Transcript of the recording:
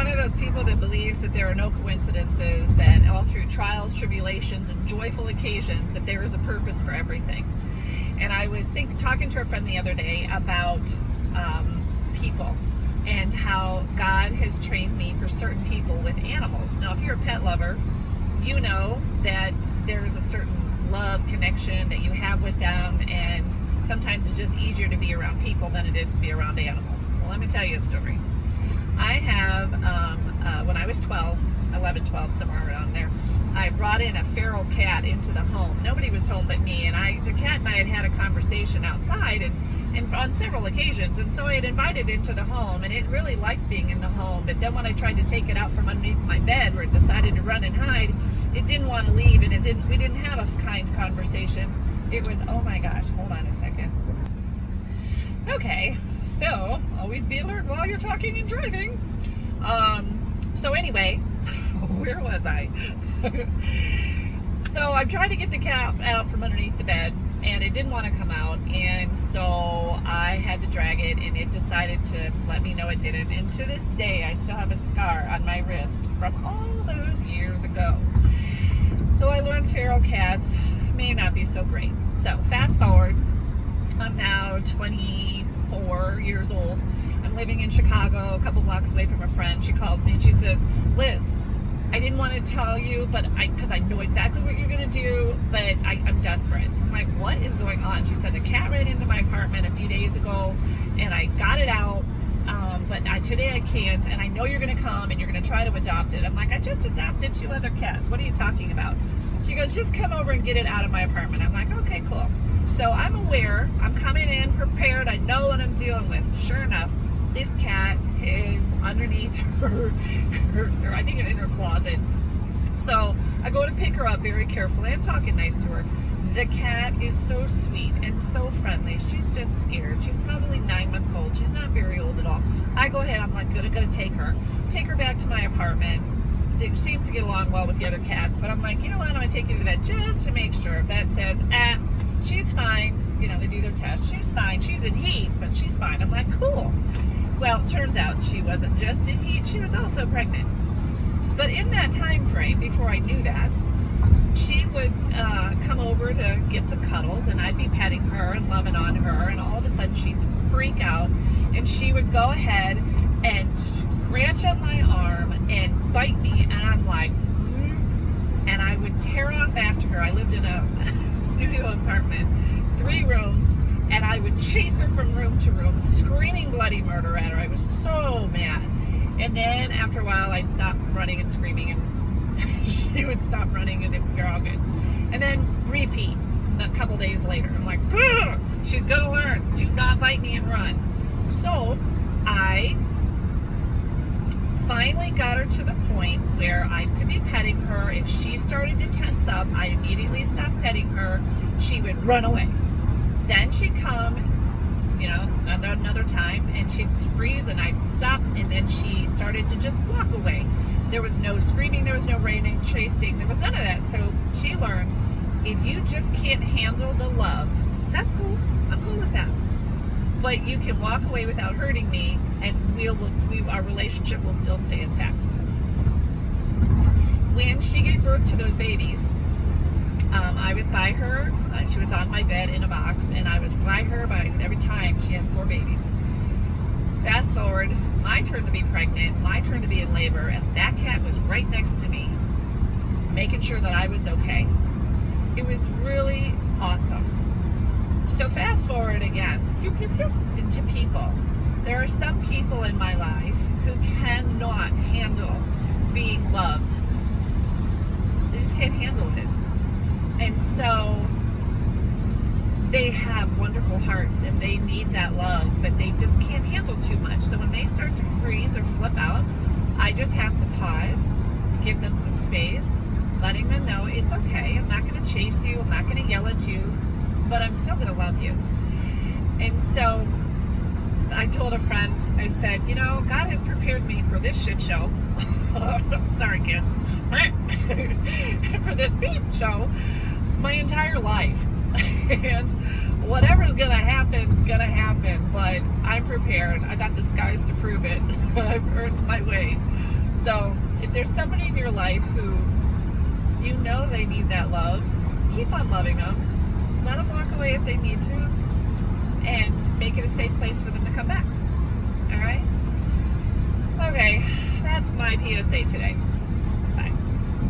one of those people that believes that there are no coincidences, that all through trials, tribulations, and joyful occasions, that there is a purpose for everything. And I was talking to a friend the other day about people and how God has trained me for certain people with animals. Now, if you're a pet lover, you know that there is a certain love connection that you have with them, and sometimes it's just easier to be around people than it is to be around animals. Well, let me tell you a story. I have, when I was 11, 12, somewhere around there, I brought in a feral cat into the home. Nobody was home but me, and the cat and I had a conversation outside and on several occasions, and so I had invited it into the home, and it really liked being in the home. But then when I tried to take it out from underneath my bed, where it decided to run and hide, it didn't want to leave, and we didn't have a kind conversation. It was, oh my gosh, hold on a second. Okay, so always be alert while you're talking and driving. So anyway, where was I? So I'm trying to get the cat out from underneath the bed, and it didn't want to come out, and so I had to drag it, and it decided to let me know it didn't. And to this day, I still have a scar on my wrist from all those years ago. So I learned feral cats may not be so great. So fast forward, I'm now 24 years old. I'm living in Chicago, a couple blocks away from a friend. She calls me and she says, Liz, I didn't want to tell you, because I know exactly what you're going to do, but I'm desperate. I'm like, what is going on? She said, a cat ran into my apartment a few days ago, and I got it out, but today I can't, and I know you're going to come, and you're going to try to adopt it. I'm like, I just adopted 2 other cats. What are you talking about? She goes, just come over and get it out of my apartment. I'm like, okay, cool. So I'm aware. I'm coming in prepared. I know what I'm dealing with. Sure enough, this cat is underneath her, I think in her closet. So I go to pick her up very carefully. I'm talking nice to her. The cat is so sweet and so friendly. She's just scared. She's probably 9 months old. She's not very old at all. I go ahead. I'm like, gonna take her back to my apartment. It seems to get along well with the other cats, but I'm like, you know what? I'm gonna take you to the vet just to make sure. Vet says, she's fine. You know, they do their test. She's fine. She's in heat, but she's fine. I'm like, cool. Well, it turns out she wasn't just in heat, she was also pregnant. But in that time frame, before I knew that, she would come over to get some cuddles, and I'd be petting her and loving on her, and all of a sudden she'd freak out, and she would go ahead and scratch on my arm and bite me, and I'm like, and I would tear off after her. I lived in a studio apartment, 3 rooms, and I would chase her from room to room, screaming bloody murder at her. I was so mad. And then after a while, I'd stop running and screaming, and she would stop running, and you're all good. And then repeat a couple days later. I'm like, ugh, she's gonna learn. Do not bite me and run. So I finally got her to the point where I could be petting her. If she started to tense up, I immediately stopped petting her. She would run away. Then she'd come, another time, and she'd freeze, and I'd stop, and then she started to just walk away. There was no screaming, there was no raining, chasing, there was none of that. So she learned, if you just can't handle the love, that's cool. I'm cool with that. But you can walk away without hurting me, and our relationship will still stay intact. When she gave birth to those babies, I was by her. She was on my bed in a box, and I was by her every time. She had 4 babies. Fast forward, my turn to be pregnant, my turn to be in labor, and that cat was right next to me, making sure that I was okay. It was really awesome. So fast forward again to people. There are some people in my life who cannot handle being loved. They just can't handle it. And so they have wonderful hearts, and they need that love, but they just can't handle too much. So when they start to freeze or flip out, I just have to pause, give them some space, letting them know it's okay. I'm not going to chase you. I'm not going to yell at you, but I'm still going to love you. And so I told a friend, I said, God has prepared me for this shit show. Sorry, kids. For this beep show my entire life. And whatever's gonna happen is gonna happen, but I'm prepared. I got the scars to prove it. I've earned my way. So if there's somebody in your life who you know they need that love, keep on loving them. Let them walk away if they need to, and make it a safe place for them to come back. All right? Okay, that's my PSA today.